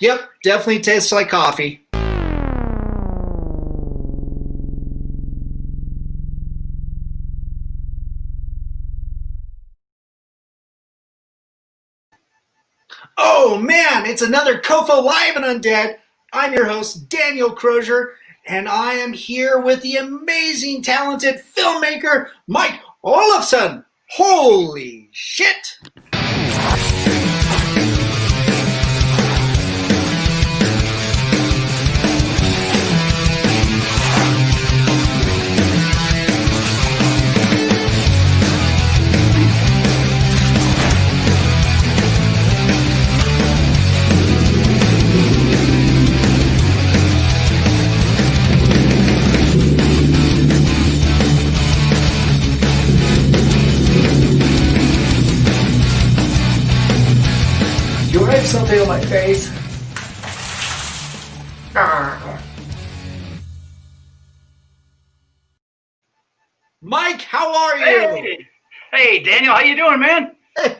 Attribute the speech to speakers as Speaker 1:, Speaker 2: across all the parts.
Speaker 1: yep, definitely tastes like coffee. Oh man, it's another COFOH Live Undead. I'm your host, Daniel Crosier, and I am here with the amazing, talented filmmaker, Mike Olafson. Holy shit! You write something on my face. Mike, how are you?
Speaker 2: Hey, Daniel, how you doing, man?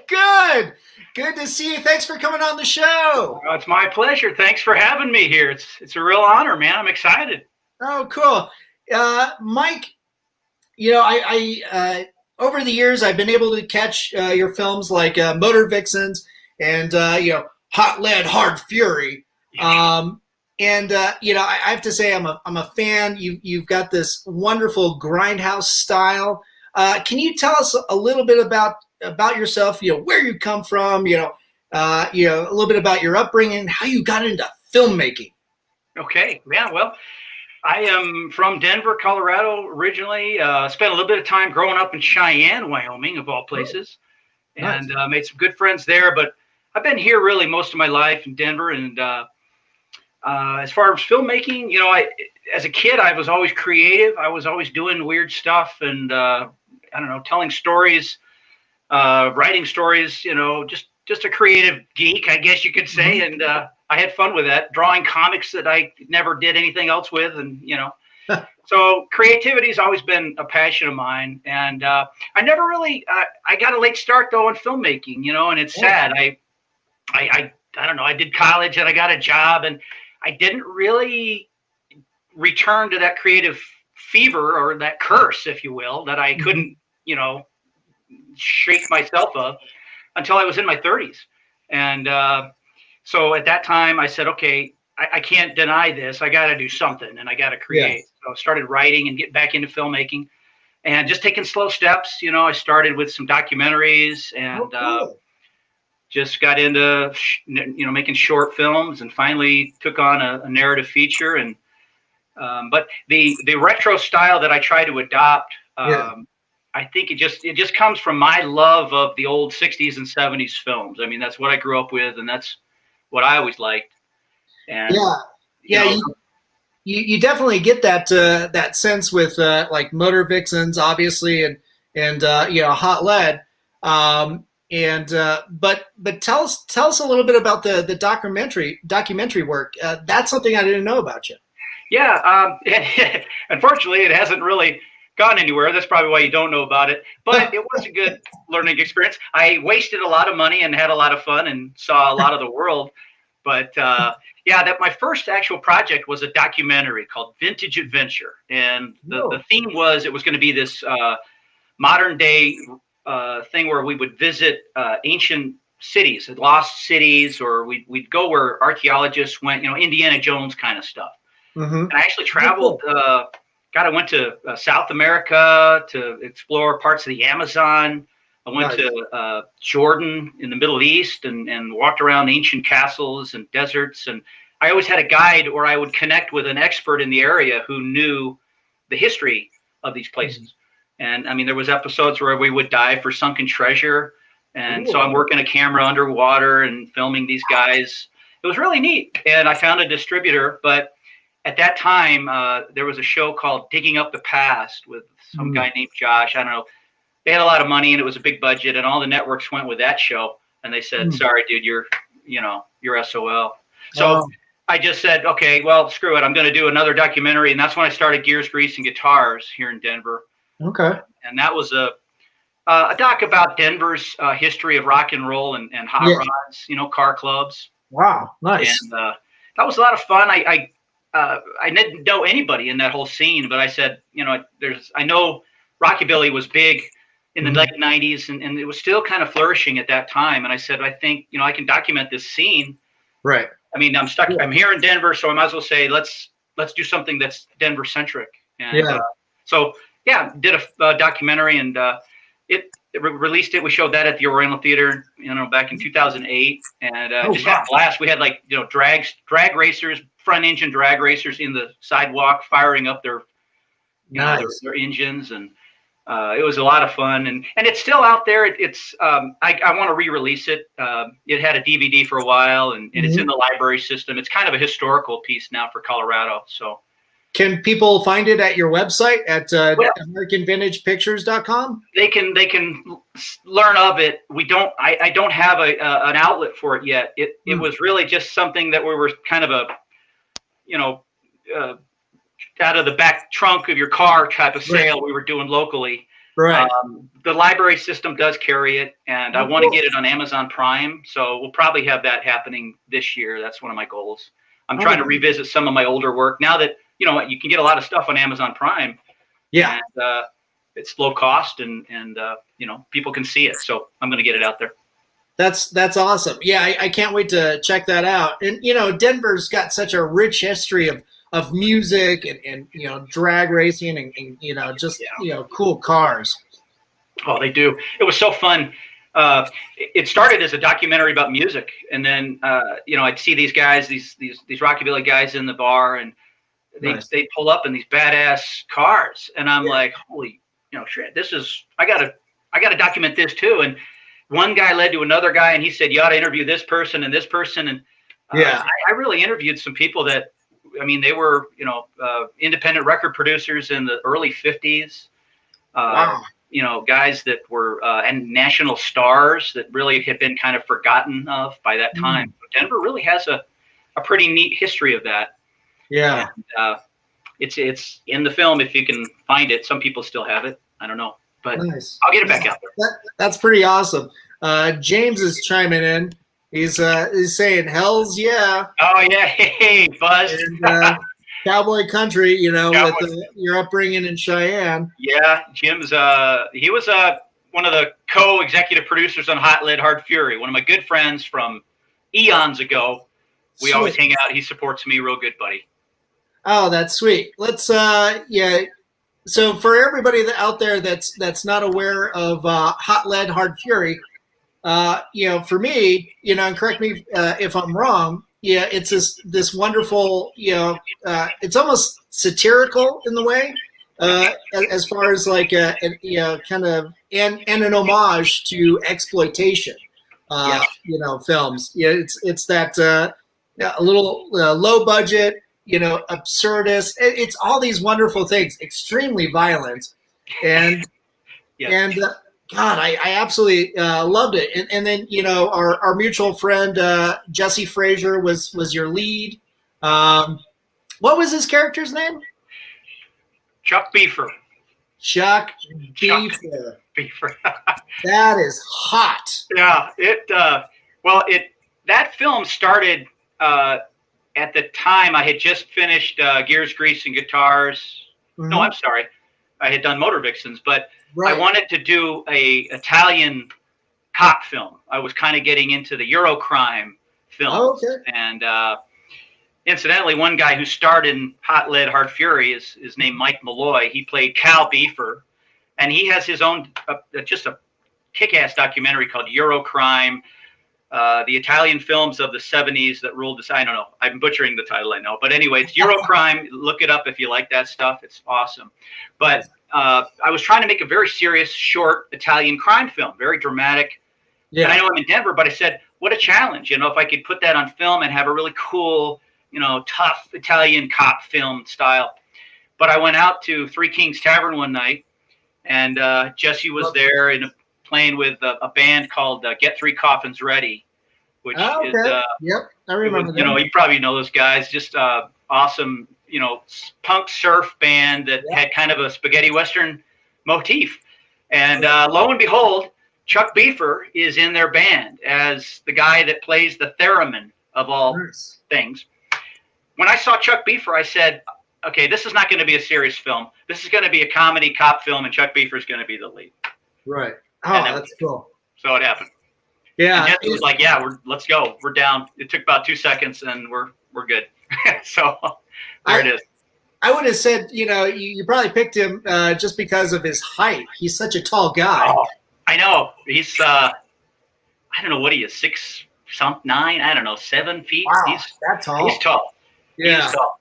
Speaker 1: Good. Good to see you. Thanks for coming on the show.
Speaker 2: Oh, it's my pleasure. Thanks for having me here. It's a real honor, man. I'm excited.
Speaker 1: Oh, cool. Mike, I over the years I've been able to catch your films like Motor Vixens and Hot Lead, Hard Fury. I have to say I'm a fan. You've got this wonderful grindhouse style. Can you tell us a little bit about yourself? Where you come from. A little bit about your upbringing, how you got into filmmaking.
Speaker 2: Okay. Yeah. Well, I am from Denver, Colorado originally. Spent a little bit of time growing up in Cheyenne, Wyoming, of all places, and made some good friends there. But I've been here really most of my life in Denver. And as far as filmmaking, as a kid, I was always creative. I was always doing weird stuff and telling stories, writing stories. Just a creative geek, I guess you could say. And I had fun with that, drawing comics that I never did anything else with, and So creativity has always been a passion of mine, and I never really. I got a late start though in filmmaking, and it's sad. I don't know. I did college and I got a job, and I didn't really return to that creative fever or that curse, if you will, that I couldn't, shake myself of until I was in my 30s. And so at that time I said, okay, I can't deny this. I got to do something, and I got to create. Yeah. So I started writing and getting back into filmmaking and just taking slow steps. I started with some documentaries and cool. Just got into, making short films, and finally took on a narrative feature. And but the retro style that I try to adopt, I think it just comes from my love of the old 60s and 70s films. I mean, that's what I grew up with, and that's what I always liked. And
Speaker 1: you definitely get that sense with like Motor Vixens, obviously, and Hot Lead. But tell us a little bit about the documentary work. That's something I didn't know about you.
Speaker 2: Yeah, unfortunately, it hasn't really gone anywhere. That's probably why you don't know about it. But it was a good learning experience. I wasted a lot of money and had a lot of fun and saw a lot of the world. But that my first actual project was a documentary called Vintage Adventure, and the theme was it was going to be this modern day thing where we would visit ancient cities, lost cities, or we'd go where archaeologists went, Indiana Jones kind of stuff. And I actually traveled. I went to South America to explore parts of the Amazon. I went to Jordan in the Middle East and walked around ancient castles and deserts. And I always had a guide, or I would connect with an expert in the area who knew the history of these places. And I mean, there was episodes where we would dive for sunken treasure. And so I'm working a camera underwater and filming these guys. It was really neat. And I found a distributor, but at that time, there was a show called Digging Up the Past with some guy named Josh. I don't know. They had a lot of money and it was a big budget, and all the networks went with that show. And they said, sorry, dude, you're SOL. So I just said, okay, well, screw it. I'm going to do another documentary. And that's when I started Gears, Grease, and Guitars here in Denver.
Speaker 1: Okay.
Speaker 2: And that was a doc about Denver's history of rock and roll and hot rods, car clubs.
Speaker 1: Wow, nice.
Speaker 2: And that was a lot of fun. I didn't know anybody in that whole scene, but I said, I know Rockabilly was big in the late 90s, and it was still kind of flourishing at that time. And I said, I think, I can document this scene.
Speaker 1: Right.
Speaker 2: I mean, I'm stuck. Yeah. I'm here in Denver, so I might as well say, let's do something that's Denver centric. And did a documentary, and released it. We showed that at the Oriental Theater, back in 2008, and just had a blast. We had drag racers, front engine drag racers in the sidewalk, firing up their engines, and it was a lot of fun. And it's still out there. I want to re-release it. It had a DVD for a while, and it's in the library system. It's kind of a historical piece now for Colorado. So.
Speaker 1: Can people find it at your website at AmericanVintagePictures.com?
Speaker 2: They can learn of it. I don't have an outlet for it yet. It was really just something that we were kind of out of the back trunk of your car type of sale we were doing locally.
Speaker 1: Right.
Speaker 2: The library system does carry it, and I want to get it on Amazon Prime. So we'll probably have that happening this year. That's one of my goals. I'm trying to revisit some of my older work now that, you can get a lot of stuff on Amazon Prime. Yeah. And, it's low cost and people can see it. So I'm going to get it out there.
Speaker 1: That's awesome. Yeah. I can't wait to check that out. And, Denver's got such a rich history of music and drag racing and cool cars.
Speaker 2: Oh, they do. It was so fun. It started as a documentary about music. And then, I'd see these guys, these rockabilly guys in the bar, and they pull up in these badass cars, and I'm like, holy, shit! I gotta document this too. And one guy led to another guy, and he said, you ought to interview this person and this person. And I really interviewed some people that, they were independent record producers in the early '50s. Guys that were and national stars that really had been kind of forgotten of by that time. Denver really has a pretty neat history of that.
Speaker 1: Yeah.
Speaker 2: And, it's in the film if you can find it. Some people still have it. I don't know, but nice. I'll get it back out there.
Speaker 1: That's pretty awesome. James is chiming in. He's saying, "Hell's yeah!"
Speaker 2: Oh yeah, hey Buzz.
Speaker 1: And, cowboy country, with your upbringing in Cheyenne.
Speaker 2: Yeah, Jim's. He was one of the co-executive producers on Hot Lead, Hard Fury. One of my good friends from eons ago. We always hang out. He supports me, real good, buddy.
Speaker 1: Oh, that's sweet. Let's So for everybody out there that's not aware of Hot Lead, Hard Fury, for me, and correct me if I'm wrong. Yeah, it's this wonderful, it's almost satirical in the way, as far as like kind of and an homage to exploitation, films. Yeah, it's that a little low budget, absurdist. It's all these wonderful things, extremely violent, and God, I absolutely loved it. And then, our mutual friend, Jesse Frazier was your lead. What was his character's name?
Speaker 2: Chuck Beefer.
Speaker 1: Chuck Beefer. That is hot.
Speaker 2: Yeah. That film started at the time I had just finished Gears, Grease, and Guitars. Mm-hmm. No, I'm sorry. I had done Motor Vixens, but I wanted to do a Italian cop film. I was kind of getting into the Eurocrime films.
Speaker 1: Oh, okay.
Speaker 2: And incidentally, one guy who starred in Hot Lead, Hard Fury is named Mike Malloy. He played Cal Beefer, and he has his own just a kick-ass documentary called Eurocrime, the Italian films of the 70s that ruled this. I don't know. I'm butchering the title, I know. But anyway, it's Eurocrime. Look it up if you like that stuff. It's awesome. But I was trying to make a very serious, short Italian crime film, very dramatic. Yeah. And I know I'm in Denver, but I said, what a challenge. If I could put that on film and have a really cool, tough Italian cop film style. But I went out to Three Kings Tavern one night, and Jesse was there playing with a band called Get Three Coffins Ready, which is,
Speaker 1: yep, I remember that.
Speaker 2: You probably know those guys, just awesome, punk surf band that had kind of a spaghetti Western motif. And lo and behold, Chuck Beefer is in their band as the guy that plays the theremin of all things. When I saw Chuck Beaver, I said, okay, this is not going to be a serious film. This is going to be a comedy cop film, and Chuck Beaver is going to be the lead.
Speaker 1: Right. Oh, that's cool.
Speaker 2: So it happened.
Speaker 1: Yeah.
Speaker 2: And Jesse was like, yeah, let's go. We're down. It took about 2 seconds, and we're good. So there it is.
Speaker 1: I would have said, you probably picked him just because of his height. He's such a tall guy.
Speaker 2: Oh, I know. He's, I don't know what he is, 6'9", I don't know, 7 feet.
Speaker 1: Wow,
Speaker 2: he's
Speaker 1: that tall.
Speaker 2: He's tall.
Speaker 1: Yeah.
Speaker 2: He's tall.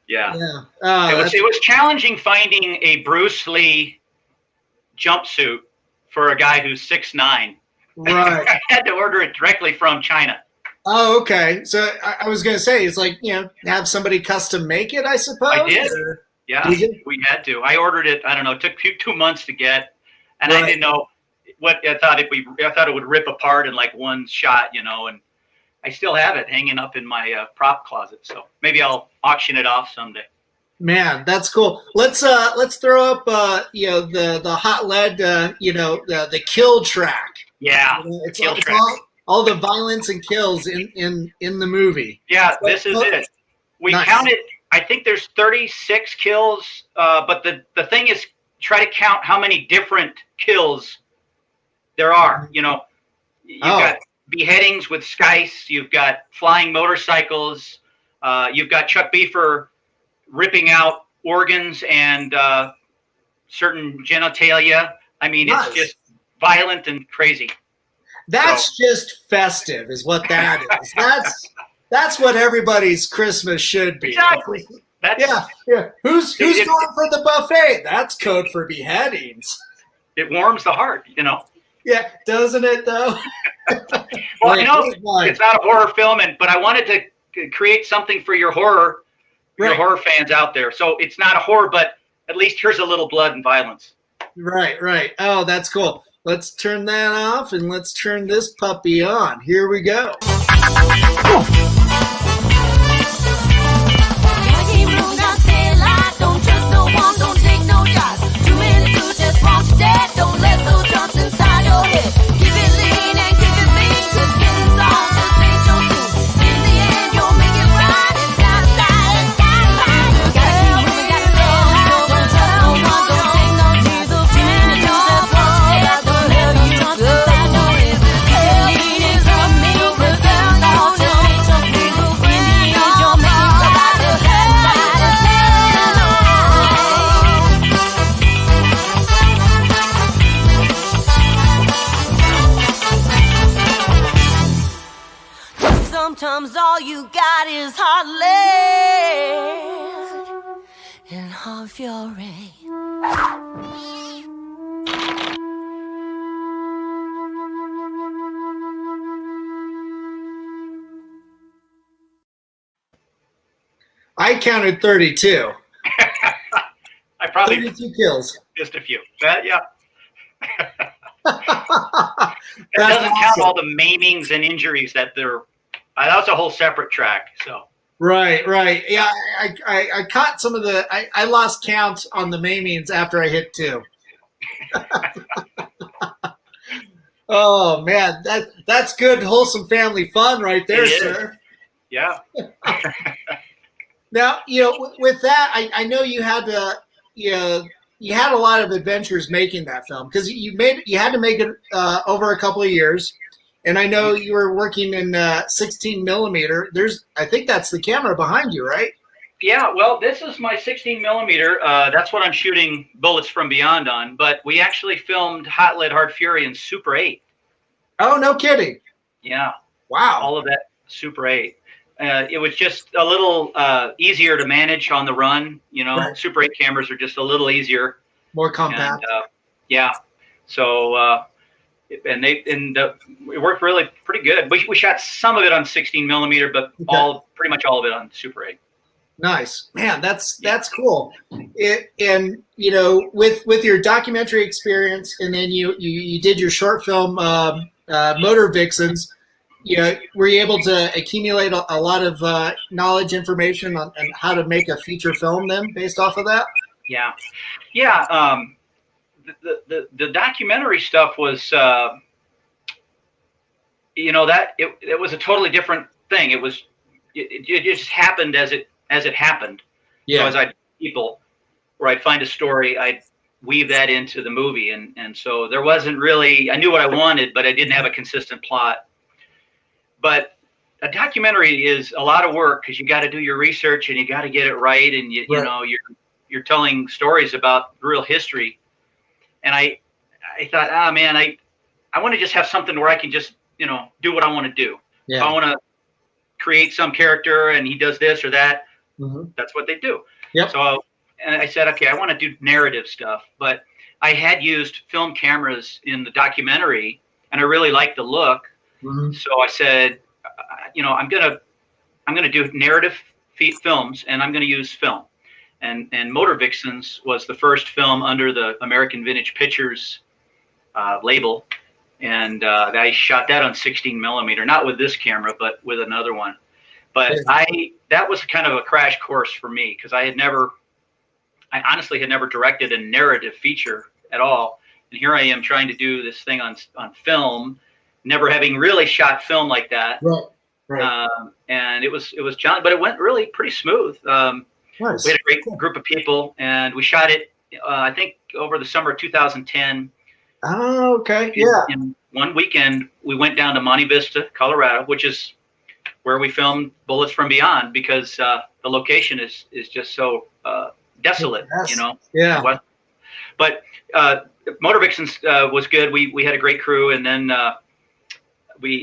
Speaker 2: Yeah.
Speaker 1: Yeah.
Speaker 2: It was challenging finding a Bruce Lee jumpsuit for a guy who's 6'9".
Speaker 1: Right.
Speaker 2: I had to order it directly from China.
Speaker 1: Oh, okay. So I was going to say, it's like, have somebody custom make it, I suppose?
Speaker 2: I did. Yeah, we had to. I ordered it, I don't know, it took 2 months to get, and I didn't know what, I thought it would rip apart in like one shot, and I still have it hanging up in my prop closet, so maybe I'll auction it off someday. Man,
Speaker 1: that's cool. Let's throw up the hot lead the kill track.
Speaker 2: Yeah,
Speaker 1: kill track. All the violence and kills in the movie.
Speaker 2: Yeah, this is it. We counted. I think there's 36 kills, but the thing is, try to count how many different kills there are. You've got beheadings with Skice. You've got flying motorcycles. You've got Chuck Beaver ripping out organs and certain genitalia. I mean, it's just violent and crazy.
Speaker 1: That's just festive, is what that is. That's what everybody's Christmas should be.
Speaker 2: Exactly.
Speaker 1: Yeah. Who's going for the buffet? That's code for beheadings.
Speaker 2: It warms the heart,
Speaker 1: Yeah, doesn't it though?
Speaker 2: Well, it's not a horror film, but I wanted to create something for your horror fans out there. So it's not a horror, but at least here's a little blood and violence. Right.
Speaker 1: Oh, that's cool. Let's turn that off and let's turn this puppy on. Here we go.
Speaker 3: Don't let those jumps inside your head. Keep it lean and keep it mean, 'cause getting soft just ain't your thing. In the end, you'll make it right. It's gotta style, it's gotta style. You gotta keep moving, gotta stay alive. Don't trust no one, don't take no chances. Too many just watch that. Don't let those jumps inside your head. Keep it lean and keep it mean, 'cause getting soft just ain't your thing. In the end, you'll make it right. It's gotta style, it's gotta style. Sometimes all you got is hot lead and hot fury.
Speaker 1: I counted 32.
Speaker 2: I probably
Speaker 1: 32 kills.
Speaker 2: Just a few. Yeah. That doesn't count all the maimings and injuries that they're. That was a whole separate track. So.
Speaker 1: Right. Yeah, I caught some of the. I lost count on the maimings after I hit 2. Oh man, that's good, wholesome family fun right there, sir.
Speaker 2: Yeah.
Speaker 1: Now with that, I know you had to. You had a lot of adventures making that film because you had to make it over a couple of years. And I know you were working in 16 millimeter. I think that's the camera behind you, right?
Speaker 2: Yeah, well, this is my 16 millimeter. That's what I'm shooting Bullets from Beyond on. But we actually filmed Hot Lead, Hard Fury in Super 8.
Speaker 1: Oh, no kidding.
Speaker 2: Yeah.
Speaker 1: Wow.
Speaker 2: All of that Super 8. It was just a little easier to manage on the run. Right. Super 8 cameras are just a little easier.
Speaker 1: More compact.
Speaker 2: And, yeah. So... it worked really pretty good. We shot some of it on 16 millimeter, but pretty much all of it on Super 8.
Speaker 1: Nice, man. That's cool. With your documentary experience, and then you did your short film, Motor Vixens. Were you able to accumulate a lot of knowledge, information on how to make a feature film then, based off of that?
Speaker 2: Yeah. The documentary stuff was, that it was a totally different thing. It just happened as it happened.
Speaker 1: Yeah.
Speaker 2: So as I people where I'd find a story, I'd weave that into the movie, and so there wasn't really, I knew what I wanted, but I didn't have a consistent plot. But a documentary is a lot of work because you got to do your research and you got to get it right, and you know you're telling stories about real history. And I thought, man, I want to just have something where I can just do what I want to do.
Speaker 1: Yeah.
Speaker 2: If I want to create some character and he does this or that, that's what they do.
Speaker 1: Yep.
Speaker 2: So and I said, okay, I want to do narrative stuff, but I had used film cameras in the documentary and I really liked the look. So I said, I'm gonna do narrative films and I'm gonna use film. And Motor Vixens was the first film under the American Vintage Pictures label. And I shot that on 16 millimeter, not with this camera, but with another one. But that was kind of a crash course for me because I honestly had never directed a narrative feature at all. And here I am trying to do this thing on film, never having really shot film like that.
Speaker 1: Right.
Speaker 2: And it was challenging, but it went really pretty smooth.
Speaker 1: Nice.
Speaker 2: We had a great group of people and we shot it, I think over the summer of 2010.
Speaker 1: Oh, okay. Yeah.
Speaker 2: In one weekend, we went down to Monte Vista, Colorado, which is where we filmed Bullets from Beyond because the location is just so desolate,
Speaker 1: Yeah.
Speaker 2: But Motor Vixens was good. We had a great crew, and then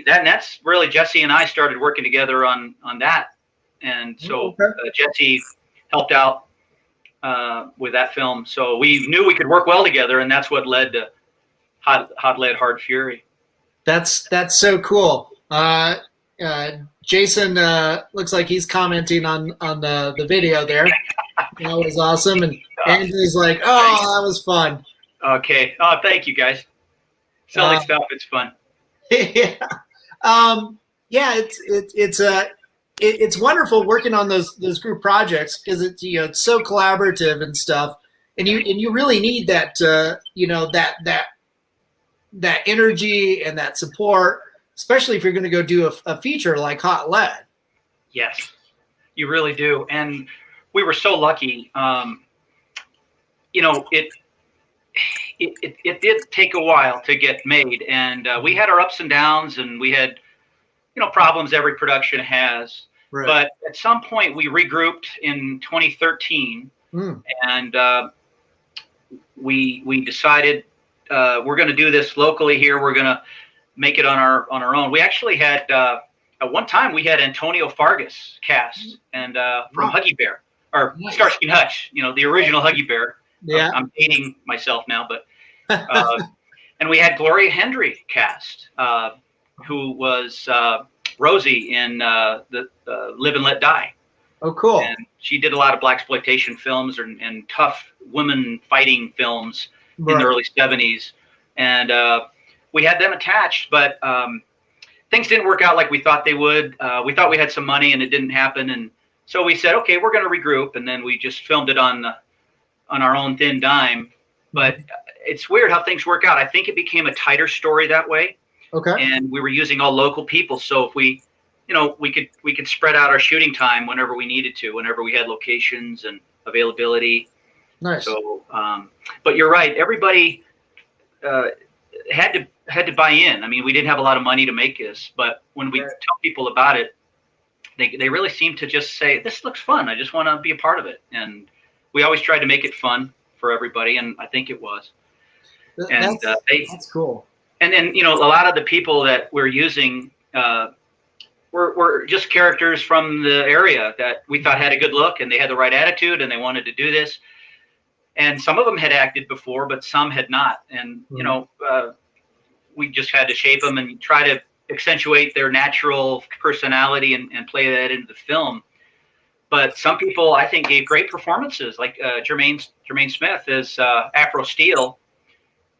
Speaker 2: that's really Jesse and I started working together on that, and so Jesse helped out with that film. So we knew we could work well together, and that's what led to Hot Lead, Hard Fury.
Speaker 1: That's so cool. Jason looks like he's commenting on the video there. That was awesome. And Andrew's like, oh, that was fun.
Speaker 2: Okay. Oh, thank you guys. Silly stuff. It's fun.
Speaker 1: Yeah. It's wonderful working on those group projects because it's so collaborative and stuff. And you really need that that energy and that support, especially if you're going to go do a feature like Hot Lead.
Speaker 2: Yes, you really do. And we were so lucky. It did take a while to get made, and we had our ups and downs, and we had problems every production has. Right. But at some point, we regrouped in 2013, and we decided we're going to do this locally here. We're going to make it on our own. We actually had at one time we had Antonio Fargas cast and from Huggy Bear or Starsky and Hutch, the original Huggy Bear. Yeah, I'm dating myself now, but and we had Gloria Hendry cast, who was Rosie in the Live and Let Die.
Speaker 1: Oh, cool!
Speaker 2: And she did a lot of blaxploitation films and tough women fighting films in the early 70s, and we had them attached, but things didn't work out like we thought they would. We thought we had some money, and it didn't happen, and so we said, okay, we're going to regroup, and then we just filmed it on our own thin dime. But it's weird how things work out. I think it became a tighter story that way. Okay. And we were using all local people, so if we could spread out our shooting time whenever we needed to, whenever we had locations and availability.
Speaker 1: Nice.
Speaker 2: So, but you're right. Everybody had to buy in. I mean, we didn't have a lot of money to make this, but when we tell people about it, they really seem to just say, "This looks fun. I just want to be a part of it." And we always tried to make it fun for everybody, and I think it was. And
Speaker 1: that's cool.
Speaker 2: And then a lot of the people that we're using were just characters from the area that we thought had a good look, and they had the right attitude, and they wanted to do this. And some of them had acted before, but some had not. And we just had to shape them and try to accentuate their natural personality and play that into the film. But some people, I think, gave great performances, like Jermaine Smith as Afro Steel.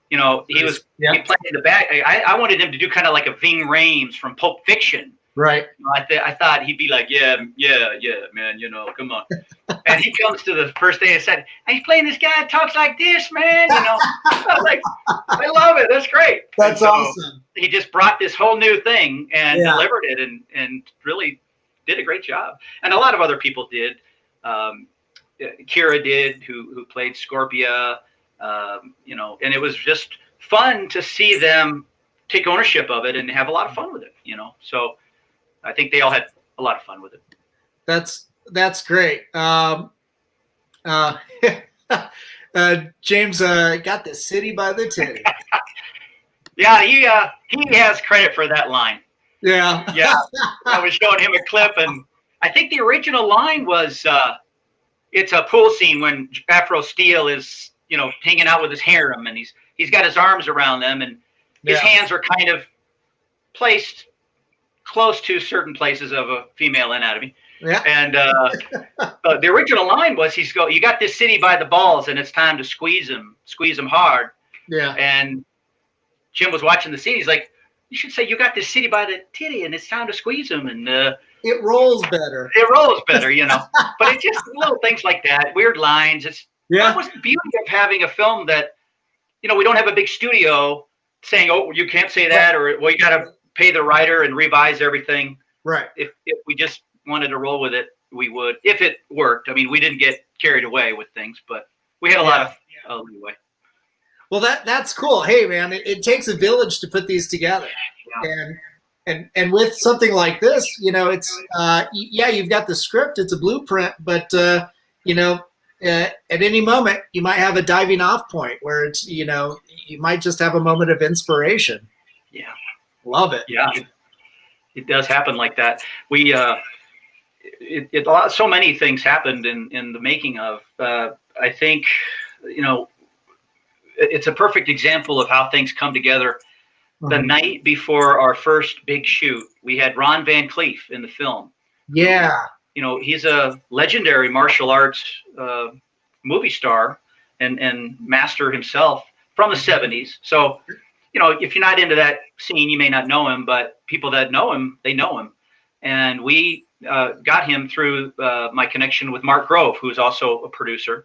Speaker 2: He was he played in the back. I wanted him to do kind of like a Ving Rhames from Pulp Fiction,
Speaker 1: Right.
Speaker 2: I thought he'd be like, yeah, man, come on. And he comes to the first day and said, he's playing this guy that talks like this, man. I'm like, I love it. That's great.
Speaker 1: That's awesome.
Speaker 2: He just brought this whole new thing and delivered it and really did a great job. And a lot of other people did. Kira did, who played Scorpia, and it was just fun to see them take ownership of it and have a lot of fun with it, So I think they all had a lot of fun with it.
Speaker 1: That's great. James got the city by the titty.
Speaker 2: Yeah, he has credit for that line.
Speaker 1: Yeah.
Speaker 2: Yeah. I was showing him a clip, and I think the original line was, it's a pool scene when Afro Steel is, hanging out with his harem, and he's got his arms around them, and his hands are kind of placed close to certain places of a female anatomy.
Speaker 1: Yeah.
Speaker 2: And the original line was, you got this city by the balls, and it's time to squeeze him hard. Yeah. And Jim was watching the scene. He's like, you should say you got this city by the titty, and it's time to squeeze him. And
Speaker 1: it rolls better.
Speaker 2: It rolls better, But it's just little things like that, weird lines. That was the beauty of having a film that, we don't have a big studio saying, oh, you can't say that, or well, you got to pay the writer and revise everything.
Speaker 1: Right.
Speaker 2: If we just wanted to roll with it, we would, if it worked. I mean, we didn't get carried away with things, but we had a lot of leeway.
Speaker 1: Well, that's cool. Hey, man, it takes a village to put these together. Yeah. And with something like this, it's you've got the script, it's a blueprint, but at any moment you might have a diving off point where it's you might just have a moment of inspiration.
Speaker 2: Yeah,
Speaker 1: love it.
Speaker 2: Yeah, it does happen like that. We so many things happened in the making of. I think it's a perfect example of how things come together. The night before our first big shoot, we had Ron Van Cleef in the film.
Speaker 1: Yeah.
Speaker 2: He's a legendary martial arts movie star and master himself from the 70s. So, if you're not into that scene, you may not know him, but people that know him, they know him. And we got him through my connection with Mark Grove, who's also a producer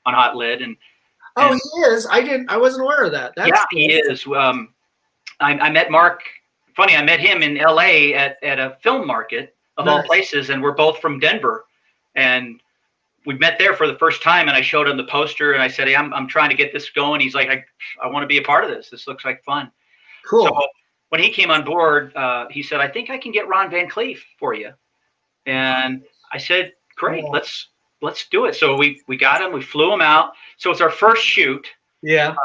Speaker 2: on Hot Lead. And
Speaker 1: he is. I wasn't aware of that. That's cool.
Speaker 2: He is. I met Mark. Funny, I met him in LA at a film market of all places, and we're both from Denver. And we met there for the first time, and I showed him the poster, and I said, hey, I'm trying to get this going. He's like, I want to be a part of this. This looks like fun.
Speaker 1: Cool.
Speaker 2: So when he came on board, he said, I think I can get Ron Van Cleef for you. And I said, great, let's do it. So we got him, we flew him out. So it's our first shoot.
Speaker 1: Yeah.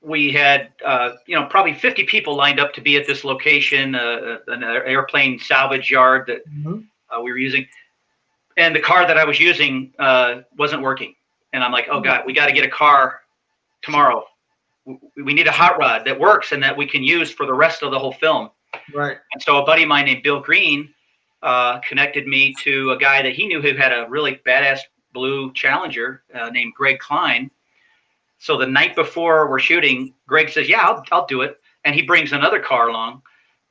Speaker 2: We had, probably 50 people lined up to be at this location, an airplane salvage yard that we were using. And the car that I was using wasn't working. And I'm like, oh, God, we got to get a car tomorrow. We need a hot rod that works and that we can use for the rest of the whole film.
Speaker 1: Right.
Speaker 2: And so a buddy of mine named Bill Green connected me to a guy that he knew who had a really badass blue Challenger named Greg Klein. So the night before we're shooting, Greg says, yeah, I'll do it. And he brings another car along.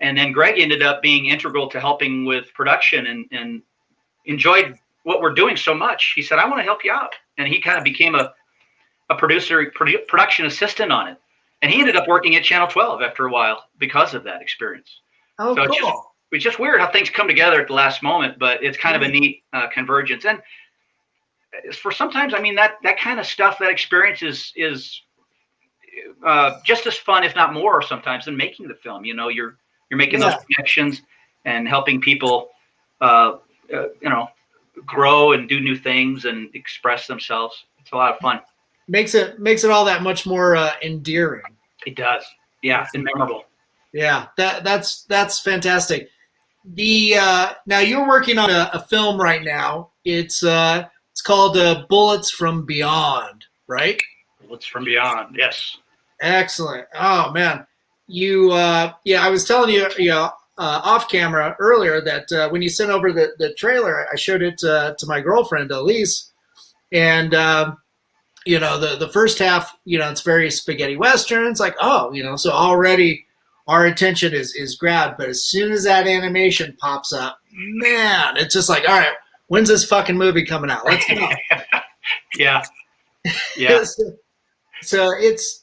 Speaker 2: And then Greg ended up being integral to helping with production and enjoyed what we're doing so much. He said, I want to help you out. And he kind of became a production assistant on it. And he ended up working at Channel 12 after a while because of that experience.
Speaker 1: Oh,
Speaker 2: so
Speaker 1: cool.
Speaker 2: It's just weird how things come together at the last moment, but it's kind of a neat convergence. And for sometimes, I mean, that kind of stuff, that experience is just as fun, if not more sometimes, than making the film. You're making those connections and helping people, grow and do new things and express themselves. It's a lot of fun.
Speaker 1: Makes it all that much more endearing.
Speaker 2: It does. Yeah. And memorable.
Speaker 1: Yeah. That's fantastic. Now you're working on a film right now. It's called Bullets from Beyond, right?
Speaker 2: Bullets from Beyond. Yes.
Speaker 1: Excellent. Oh man. I was telling you, off camera earlier that when you sent over the trailer, I showed it to my girlfriend, Elise, and the first half, it's very spaghetti Western. It's like, so already our attention is grabbed. But as soon as that animation pops up, man, it's just like, all right, when's this fucking movie coming out? Let's go.
Speaker 2: Yeah. Yeah.
Speaker 1: So it's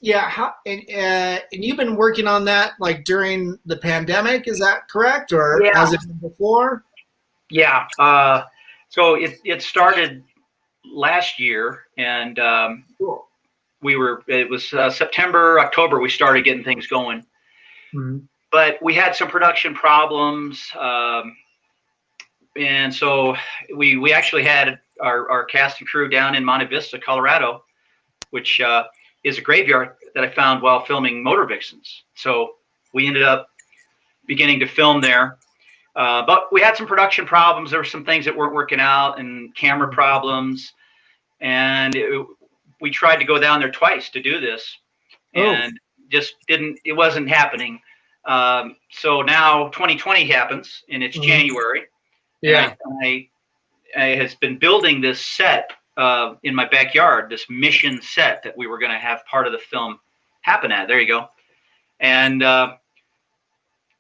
Speaker 1: and you've been working on that like during the pandemic, is that correct, or has it been before?
Speaker 2: Yeah. So it started last year, and
Speaker 1: Cool.
Speaker 2: it was September, October we started getting things going.
Speaker 1: Mm-hmm.
Speaker 2: But we had some production problems, and so we actually had our cast and crew down in Monte Vista, Colorado, which is a graveyard that I found while filming Motor Vixens. So we ended up beginning to film there. But we had some production problems. There were some things that weren't working out and camera problems. And we tried to go down there twice to do this and just it wasn't happening. So now 2020 happens and it's January.
Speaker 1: Yeah.
Speaker 2: And I has been building this set in my backyard, this mission set that we were going to have part of the film happen at. There you go. And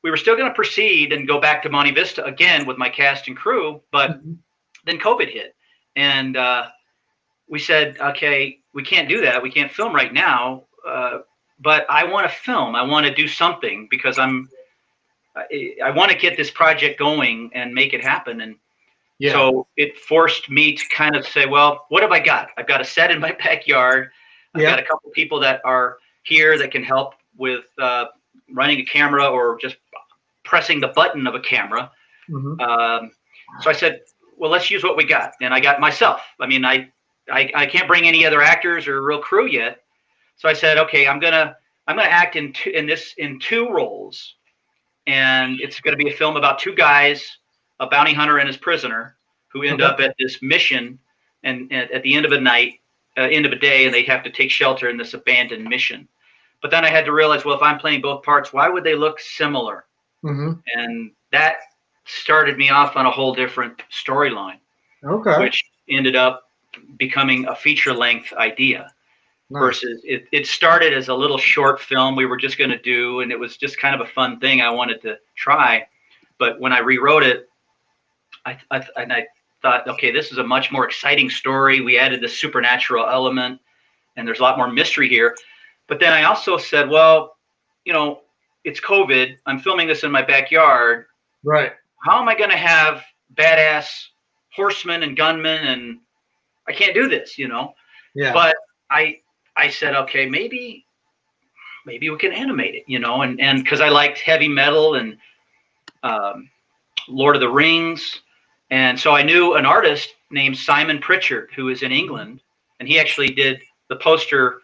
Speaker 2: we were still going to proceed and go back to Monte Vista again with my cast and crew, but then COVID hit. And we said, okay, we can't do that. We can't film right now. But I want to film. I want to do something because I want to get this project going and make it happen. And so it forced me to kind of say, well, what have I got? I've got a set in my backyard. I've got a couple people that are here that can help with running a camera or just pressing the button of a camera. So I said, well, let's use what we got. And I got myself. I mean, I can't bring any other actors or real crew yet. So I said, okay, I'm gonna act in two roles, and it's gonna be a film about two guys, a bounty hunter and his prisoner, who end up at this mission, and at the end of a night, end of a day, and they have to take shelter in this abandoned mission. But then I had to realize, well, if I'm playing both parts, why would they look similar? And that started me off on a whole different storyline, which ended up becoming a feature-length idea. Versus it started as a little short film we were just going to do, and it was just kind of a fun thing I wanted to try. But when I rewrote it, I thought, okay, this is a much more exciting story. We added this supernatural element, and there's a lot more mystery here. But then I also said, well, you know, it's COVID. I'm filming this in my backyard.
Speaker 1: Right.
Speaker 2: How am I going to have badass horsemen and gunmen? And I can't do this, you know. Yeah. But I said, okay, maybe we can animate it, you know, and because I liked heavy metal and Lord of the Rings. And so I knew an artist named Simon Pritchard, who is in England, and he actually did the poster.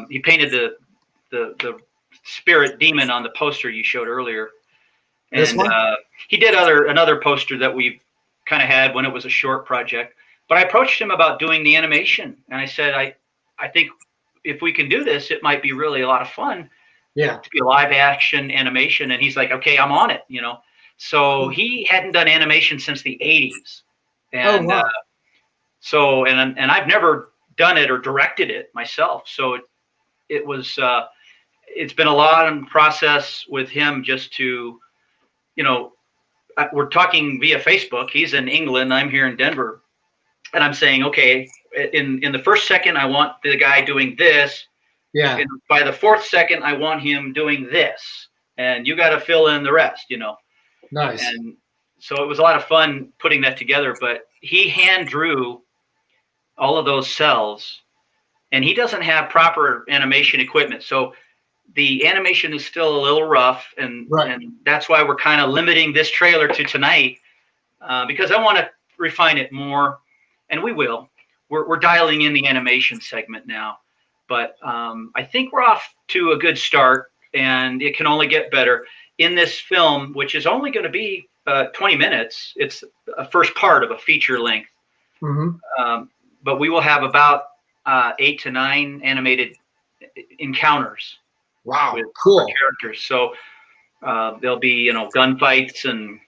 Speaker 2: He painted the spirit demon on the poster you showed earlier. And he did another poster that we've kind of had when it was a short project. But I approached him about doing the animation, and I said, I think if we can do this, it might be really a lot of fun. Yeah. To be a live action animation. And he's like, okay, I'm on it, you know. So he hadn't done animation since the 80s. And and I've never done it or directed it myself. So it was it's been a long process with him just to, you know, we're talking via Facebook. He's in England, I'm here in Denver. And I'm saying, okay, in the first second, I want the guy doing this. Yeah. And by the fourth second, I want him doing this. And you got to fill in the rest, you know. Nice. And so it was a lot of fun putting that together. But he hand drew all of those cells. And he doesn't have proper animation equipment. So the animation is still a little rough. And that's why we're kind of limiting this trailer to tonight. Because I want to refine it more. And we will. We're dialing in the animation segment now, but I think we're off to a good start, and it can only get better. In this film, which is only going to be 20 minutes, it's a first part of a feature length. But we will have about 8 to 9 animated encounters. Wow, with cool characters. So there'll be, you know, gunfights and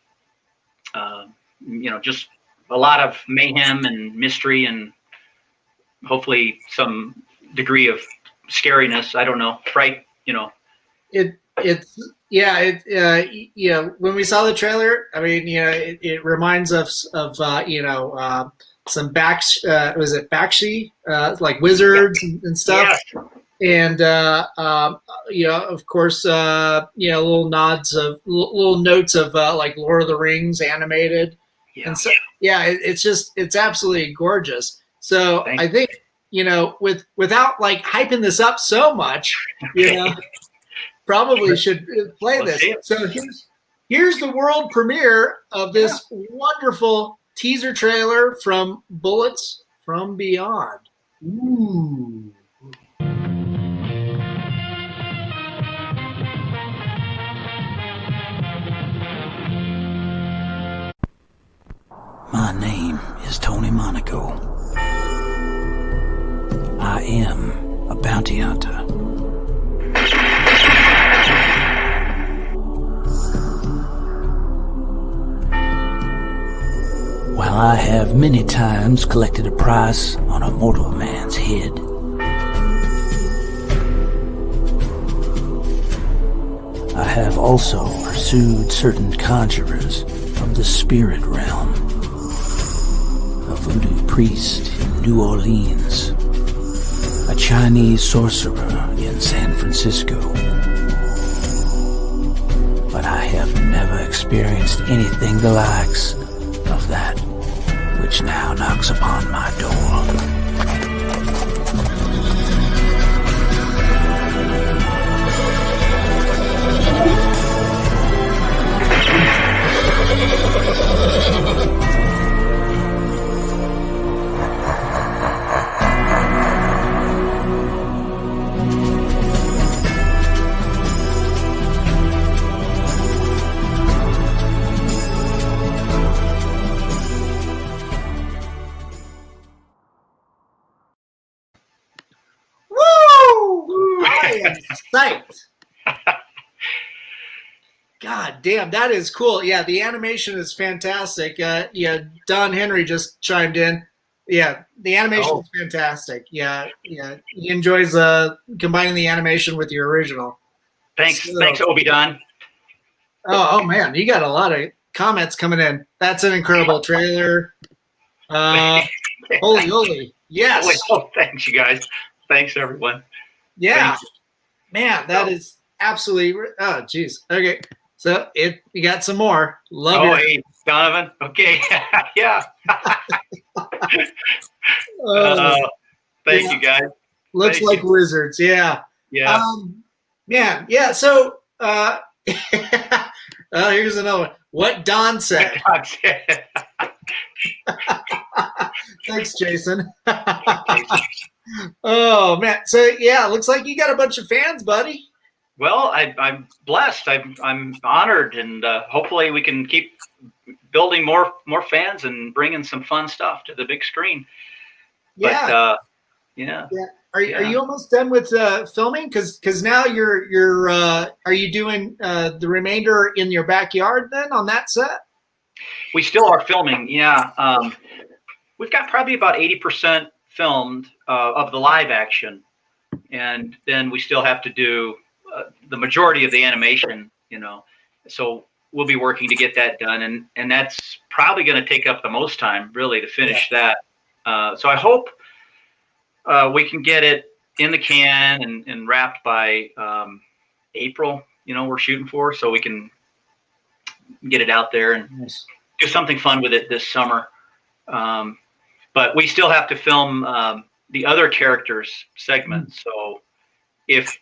Speaker 2: you know, just a lot of mayhem and mystery and hopefully some degree of scariness. I don't know, fright, you know.
Speaker 1: it's yeah, when we saw the trailer, I mean, it reminds us of some was it Bakshi, like wizards and stuff.
Speaker 2: Yes.
Speaker 1: And of course, little nods of little notes of like Lord of the Rings animated,
Speaker 2: Yeah.
Speaker 1: and so it's absolutely gorgeous. So
Speaker 2: Thank
Speaker 1: I think without like hyping this up so much, probably should play
Speaker 2: Let's
Speaker 1: this.
Speaker 2: see it.
Speaker 1: So here's the world premiere of this wonderful teaser trailer from Bullets from Beyond. Ooh.
Speaker 4: My name is Tony Monaco. I am a bounty hunter. While I have many times collected a price on a mortal man's head, I have also pursued certain conjurers of the spirit realm. A voodoo priest in New Orleans, a Chinese sorcerer in San Francisco. But I have never experienced anything the likes of that which now knocks upon my door.
Speaker 1: Woo! I am psyched. God damn, that is cool. Yeah, the animation is fantastic. Don Henry just chimed in. Yeah, the animation is fantastic. Yeah, he enjoys combining the animation with the original.
Speaker 2: Thanks, Obi-Don.
Speaker 1: Oh man, you got a lot of comments coming in. That's an incredible trailer. Holy, yes.
Speaker 2: Oh, thanks, you guys. Thanks, everyone.
Speaker 1: Yeah,
Speaker 2: Thanks.
Speaker 1: man, that is absolutely. Oh, geez. Okay, so you got some more. Love it.
Speaker 2: Hey, Donovan. Okay, yeah. Thank you, guys.
Speaker 1: Looks
Speaker 2: Thank
Speaker 1: like
Speaker 2: you.
Speaker 1: wizards. Yeah.
Speaker 2: Yeah.
Speaker 1: Man. Yeah. So, here's another one. What Don said. Thanks, Jason. Oh man. So yeah, looks like you got a bunch of fans, buddy.
Speaker 2: Well, I'm blessed. I'm honored, and hopefully we can keep building more fans and bringing some fun stuff to the big screen.
Speaker 1: Yeah.
Speaker 2: But, yeah.
Speaker 1: Are you almost done with filming? Because now you're are you doing the remainder in your backyard then on that set?
Speaker 2: We still are filming. Yeah. We've got probably about 80% filmed of the live action, and then we still have to do the majority of the animation. So we'll be working to get that done, and that's probably going to take up the most time, really, to finish that. So I hope we can get it in the can and wrapped by April. We're shooting for, so we can get it out there and do something fun with it this summer. But we still have to film the other characters segments. So if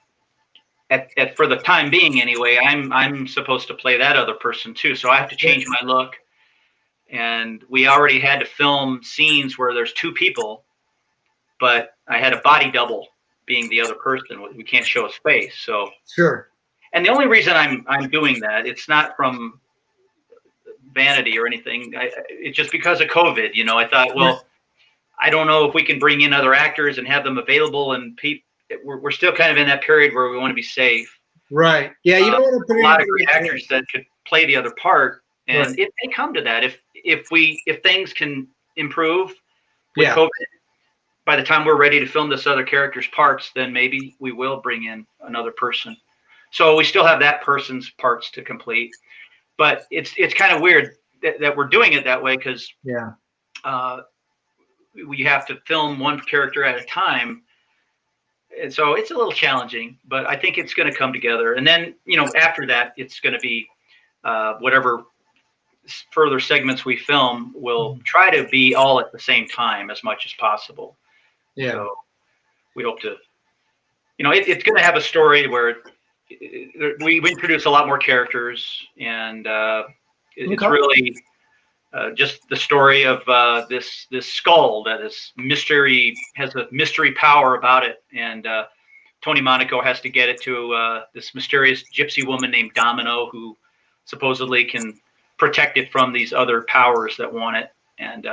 Speaker 2: for the time being anyway, I'm supposed to play that other person too. So I have to change my look. And we already had to film scenes where there's two people, but I had a body double being the other person. We can't show his face. So
Speaker 1: sure.
Speaker 2: And the only reason I'm doing that, it's not from vanity or anything. It's just because of COVID. I thought, well, I don't know if we can bring in other actors and have them available, and we're still kind of in that period where we want to be safe.
Speaker 1: Right. Yeah. You don't want to put
Speaker 2: a lot of great actors that could play the other part, and it may come to that if things can improve with COVID. By the time we're ready to film this other character's parts, then maybe we will bring in another person. So we still have that person's parts to complete, but it's kind of weird that we're doing it that way because we have to film one character at a time. And so it's a little challenging, but I think it's going to come together. And then, after that, it's going to be whatever further segments we film will try to be all at the same time as much as possible.
Speaker 1: Yeah.
Speaker 2: So we hope to, it's going to have a story where we introduce a lot more characters, and it's really just the story of this skull that is has a mystery power about it, and Tony Monaco has to get it to this mysterious gypsy woman named Domino, who supposedly can protect it from these other powers that want it. And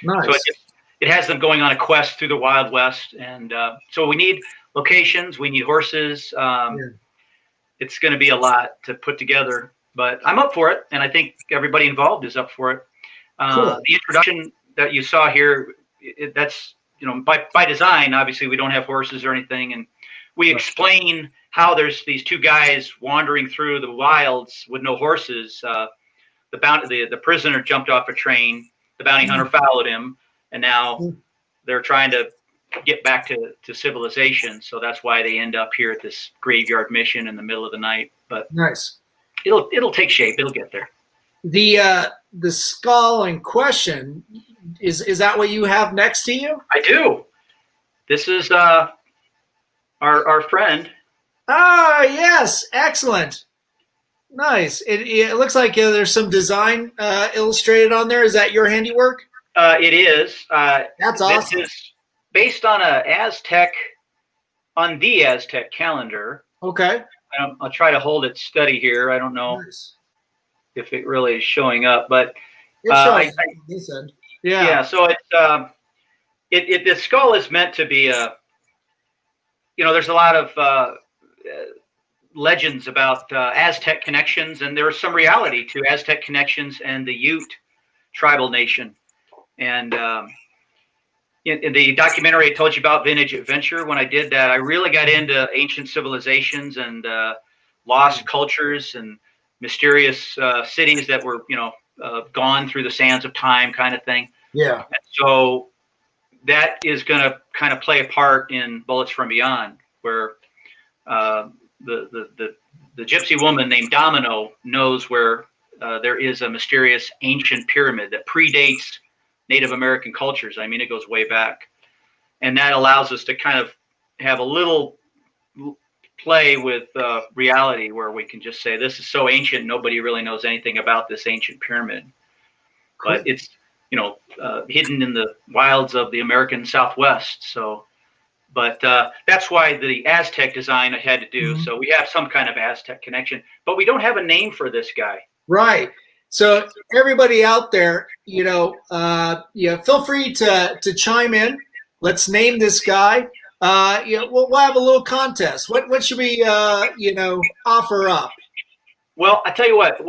Speaker 1: nice.
Speaker 2: So it has them going on a quest through the Wild West, and so we need locations, we need horses. It's going to be a lot to put together, but I'm up for it, and I think everybody involved is up for it. Cool. The introduction that you saw here, that's by design. Obviously, we don't have horses or anything, and we explain how there's these two guys wandering through the wilds with no horses. The prisoner jumped off a train. The bounty hunter followed him, and now they're trying to get back to civilization. So that's why they end up here at this graveyard mission in the middle of the night. But
Speaker 1: nice.
Speaker 2: It'll take shape. It'll get there.
Speaker 1: The skull in question, is that what you have next to you?
Speaker 2: I do. This is our friend.
Speaker 1: Ah, yes, excellent. Nice. It looks like there's some design illustrated on there. Is that your handiwork?
Speaker 2: It is.
Speaker 1: That's awesome.
Speaker 2: This is based on the Aztec calendar.
Speaker 1: Okay.
Speaker 2: I'll try to hold it steady here. I don't know if it really is showing up, but
Speaker 1: it's showing this end. Yeah.
Speaker 2: Yeah. So the skull is meant to be there's a lot of legends about Aztec connections, and there's some reality to Aztec connections and the Ute tribal nation. And in the documentary I told you about, Vintage Adventure, when I did that, I really got into ancient civilizations and lost cultures and mysterious cities that were, gone through the sands of time, kind of thing.
Speaker 1: Yeah.
Speaker 2: And so that is going to kind of play a part in Bullets from Beyond, where the gypsy woman named Domino knows where there is a mysterious ancient pyramid that predates Native American cultures. I mean, it goes way back, and that allows us to kind of have a little play with reality, where we can just say this is so ancient, nobody really knows anything about this ancient pyramid. Cool. But it's hidden in the wilds of the American Southwest. So, but that's why the Aztec design I had to do. So we have some kind of Aztec connection, but we don't have a name for this guy.
Speaker 1: Right. So everybody out there, feel free to chime in. Let's name this guy. We'll have a little contest. What should we, offer up?
Speaker 2: Well, I tell you what,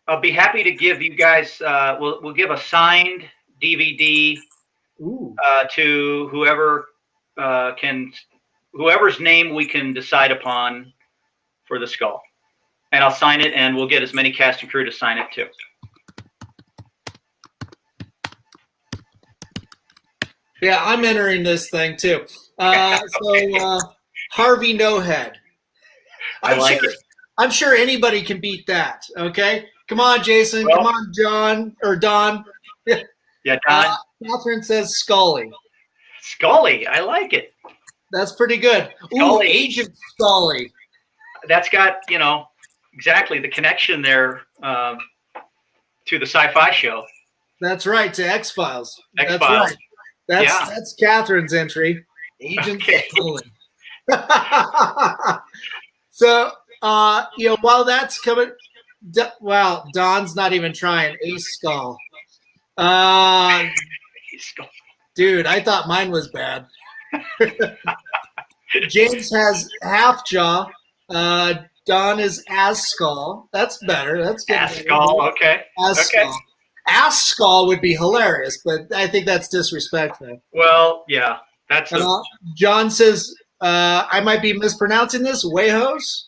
Speaker 2: I'll be happy to give you guys. We'll give a signed DVD to whoever's name we can decide upon for the skull. And I'll sign it, and we'll get as many cast and crew to sign it too.
Speaker 1: Yeah, I'm entering this thing too. So Harvey No Head.
Speaker 2: I like it.
Speaker 1: I'm sure anybody can beat that. Okay, come on, Jason. Come on, John or Don.
Speaker 2: Yeah, Don.
Speaker 1: Catherine says Scully.
Speaker 2: Scully, I like it.
Speaker 1: That's pretty good. Ooh, Agent Scully.
Speaker 2: That's got exactly the connection there to the sci-fi show.
Speaker 1: That's right, to X-Files.
Speaker 2: X-Files.
Speaker 1: That's right. That's Catherine's entry. Agent Scully. So, while that's coming, wow, Don's not even trying. Ace Skull. Dude, I thought mine was bad. James has half jaw. Don is As Skull. That's better. That's good.
Speaker 2: As Skull, okay.
Speaker 1: Skull. Ass Skull would be hilarious, but I think that's disrespectful.
Speaker 2: Well, yeah, that's.
Speaker 1: John says I might be mispronouncing this. Wejos?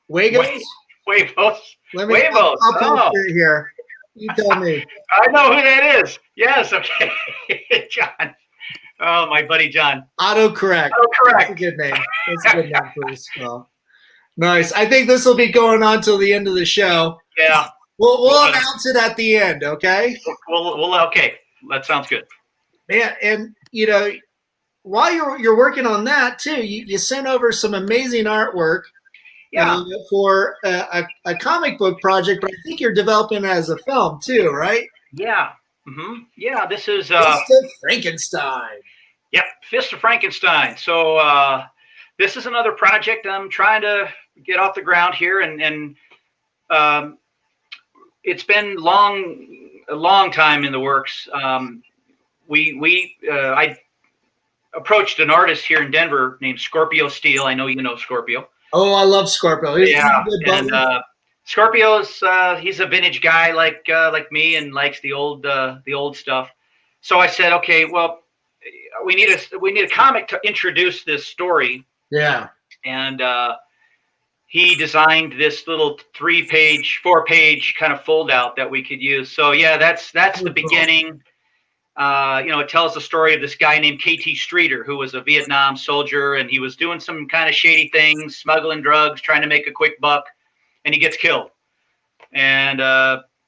Speaker 1: Wegos?
Speaker 2: Huevos.
Speaker 1: Let me.
Speaker 2: Huevos.
Speaker 1: I'll post
Speaker 2: Oh.
Speaker 1: it here. You tell me.
Speaker 2: I know who that is. Yes. Okay. John. Oh, my buddy John.
Speaker 1: Autocorrect.
Speaker 2: Autocorrect.
Speaker 1: That's a good name. That's a good name for a spell. Nice. I think this will be going on till the end of the show.
Speaker 2: Yeah.
Speaker 1: We'll announce it at the end, okay?
Speaker 2: We'll okay. That sounds good.
Speaker 1: Yeah, and you know, while you're working on that too, you sent over some amazing artwork.
Speaker 2: Yeah.
Speaker 1: For a comic book project, but I think you're developing it as a film too, right?
Speaker 2: Yeah. Yeah. This is
Speaker 1: Fist of Frankenstein.
Speaker 2: Yep, Fist of Frankenstein. So this is another project I'm trying to get off the ground here, and it's been a long time in the works. I approached an artist here in Denver named Scorpio Steele. I know you know Scorpio.
Speaker 1: Oh, I love Scorpio. He's a good buddy.
Speaker 2: And Scorpio's he's a vintage guy like me and likes the old stuff. So I said, okay, well, we need a comic to introduce this story.
Speaker 1: Yeah.
Speaker 2: And he designed this little 4-page kind of fold out that we could use. So yeah, that's the beginning. It tells the story of this guy named KT Streeter, who was a Vietnam soldier, and he was doing some kind of shady things, smuggling drugs, trying to make a quick buck, and he gets killed. And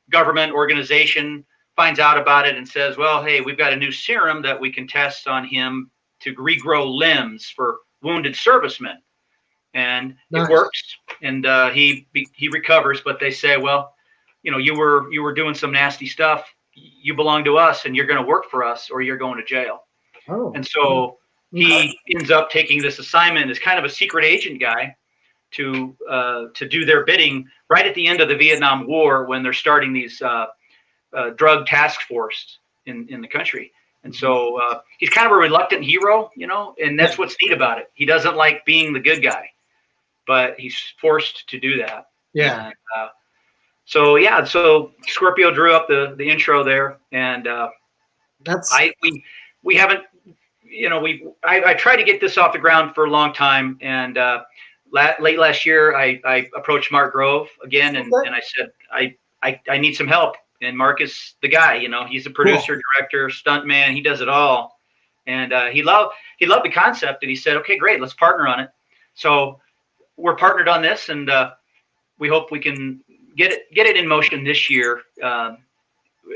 Speaker 2: government organization finds out about it and says, well, hey, we've got a new serum that we can test on him to regrow limbs for wounded servicemen. And
Speaker 1: Nice.
Speaker 2: It works, and he recovers, but they say, well, you were doing some nasty stuff. You belong to us, and you're going to work for us, or you're going to jail.
Speaker 1: Oh.
Speaker 2: And so he ends up taking this assignment as kind of a secret agent guy to do their bidding right at the end of the Vietnam War, when they're starting these drug task force in the country. And so he's kind of a reluctant hero, and that's what's neat about it. He doesn't like being the good guy, but he's forced to do that.
Speaker 1: Yeah.
Speaker 2: And, so Scorpio drew up the intro there, and we haven't, I tried to get this off the ground for a long time, and late last year I approached Mark Grove again, and I said I need some help, and Mark is the guy. He's a producer, director, stuntman, he does it all, and he loved the concept, and he said, okay, great, let's partner on it. So we're partnered on this, and we hope we can get it in motion this year.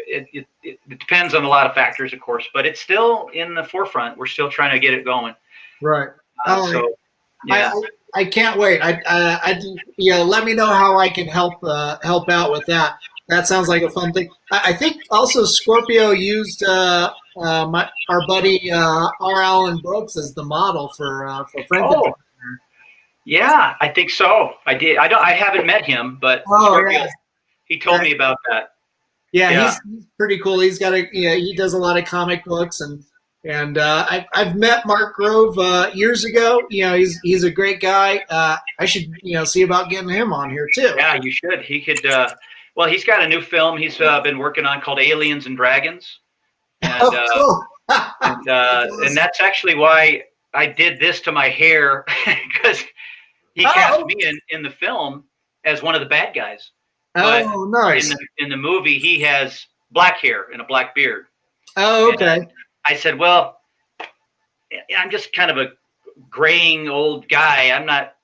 Speaker 2: It depends on a lot of factors, of course, but it's still in the forefront. We're still trying to get it going.
Speaker 1: Right.
Speaker 2: Yeah.
Speaker 1: I can't wait. Let me know how I can help out with that. That sounds like a fun thing. I think also Scorpio used our buddy R. Allen Brooks as the model for Frankenstein.
Speaker 2: Oh. Yeah, I think so. I did. I haven't met him, but Scorpio, he told me about that.
Speaker 1: Yeah, he's pretty cool. He's got he does a lot of comic books, and I've met Mark Grove years ago. He's a great guy. I should see about getting him on here too.
Speaker 2: Yeah, you should. He could. Well, he's got a new film he's been working on called Aliens and Dragons, and
Speaker 1: cool.
Speaker 2: and that's actually why I did this to my hair, because he cast me in the film as one of the bad guys. But
Speaker 1: nice.
Speaker 2: In the movie, he has black hair and a black beard.
Speaker 1: Oh, okay.
Speaker 2: And I said, well, I'm just kind of a graying old guy. I'm not,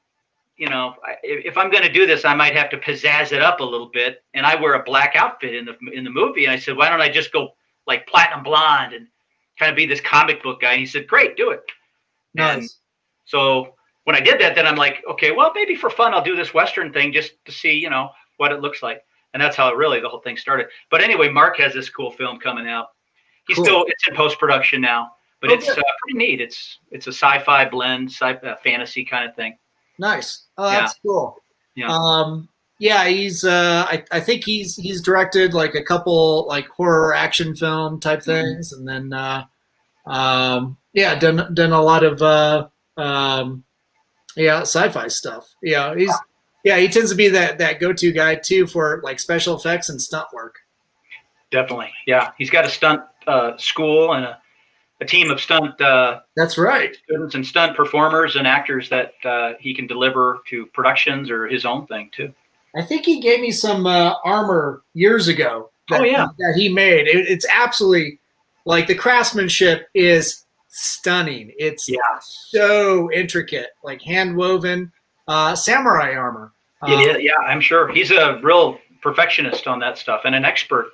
Speaker 2: if I'm going to do this, I might have to pizzazz it up a little bit. And I wear a black outfit in the movie. And I said, why don't I just go like platinum blonde and kind of be this comic book guy? And he said, great, do it.
Speaker 1: Nice.
Speaker 2: And so when I did that, then I'm like, okay, well, maybe for fun, I'll do this Western thing just to see, what it looks like. And that's how the whole thing started. But anyway, Mark has this cool film coming out. It's in post-production now, but it's pretty neat. It's a sci-fi blend, fantasy kind of thing.
Speaker 1: Nice. Oh, that's cool.
Speaker 2: Yeah.
Speaker 1: He's I think he's directed like a couple like horror action film type things, and then done a lot of sci-fi stuff. He tends to be that go-to guy too for like special effects and stunt work.
Speaker 2: Definitely. Yeah. He's got a stunt school and a team of stunt
Speaker 1: That's right.
Speaker 2: students and stunt performers and actors that he can deliver to productions or his own thing too.
Speaker 1: I think he gave me some armor years ago that,
Speaker 2: Oh, yeah.
Speaker 1: that he made. It's absolutely like the craftsmanship is stunning. It's so intricate, like hand woven samurai armor.
Speaker 2: Yeah, I'm sure he's a real perfectionist on that stuff and an expert.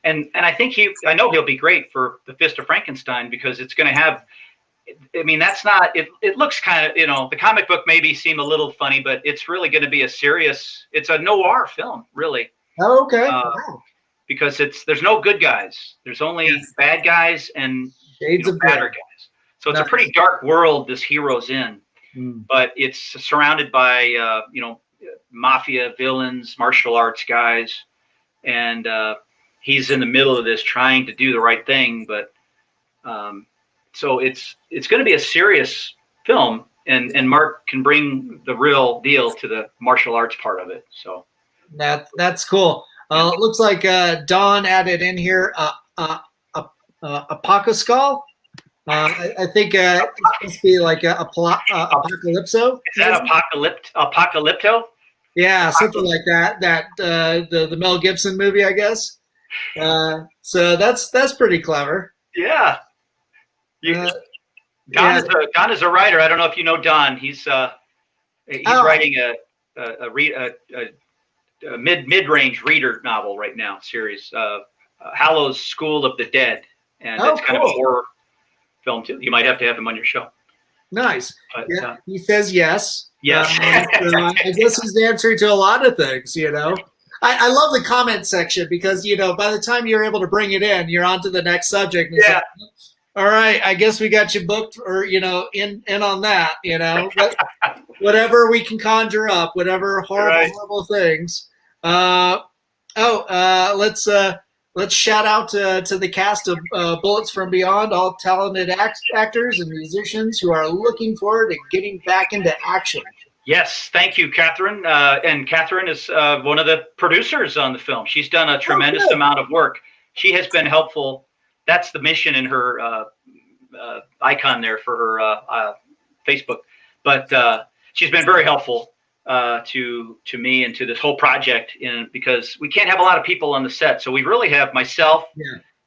Speaker 2: And I think I know he'll be great for the Fist of Frankenstein because it's going to have. I mean, that's not. It looks kind of, the comic book maybe seem a little funny, but it's really going to be a serious. It's a noir film, really.
Speaker 1: Oh, okay. Wow.
Speaker 2: Because there's no good guys. There's only bad guys and
Speaker 1: Shades of
Speaker 2: badder guys. So it's a pretty dark world this hero's in, but it's surrounded by mafia villains, martial arts guys, and he's in the middle of this trying to do the right thing. But so it's going to be a serious film, and Mark can bring the real deal to the martial arts part of it. So
Speaker 1: that's cool. It looks like Don added in here a Apocalypso. I think it's supposed to be like Apocalypso.
Speaker 2: Is that Apocalypto?
Speaker 1: Yeah, something like that. The Mel Gibson movie, I guess. So that's pretty clever.
Speaker 2: Yeah. Don is a writer. I don't know if you know Don. He's writing a mid-range reader novel right now, series, Hallow's School of the Dead, and it's kind of a horror film too. You might have to have him on your show.
Speaker 1: Nice.
Speaker 2: But,
Speaker 1: yeah, he says yes.
Speaker 2: Yes.
Speaker 1: I guess he's answering to a lot of things. I love the comment section because by the time you're able to bring it in, you're on to the next subject. And like, all right, I guess we got you booked, or in on that. Whatever we can conjure up, whatever horrible things. Let's shout out to the cast of Bullets from Beyond, all talented actors and musicians who are looking forward to getting back into action.
Speaker 2: Yes, thank you, Catherine. And Catherine is one of the producers on the film. She's done a tremendous amount of work. She has been helpful. That's the mission in her icon there for her Facebook. But she's been very helpful to me and to this whole project, because we can't have a lot of people on the set. So we really have myself,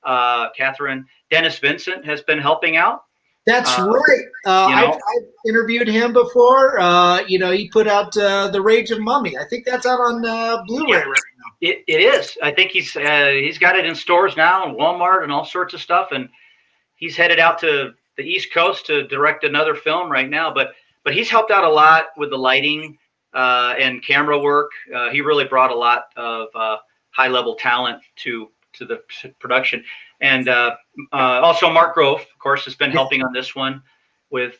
Speaker 2: Catherine, Dennis Vincent has been helping out.
Speaker 1: That's right. I've interviewed him before. He put out The Rage of Mummy. I think that's out on Blu-ray right now.
Speaker 2: It is. I think he's got it in stores now and Walmart and all sorts of stuff. And he's headed out to the East Coast to direct another film right now. But he's helped out a lot with the lighting and camera work. He really brought a lot of high-level talent to the production. And also Mark Grove, of course, has been helping on this one with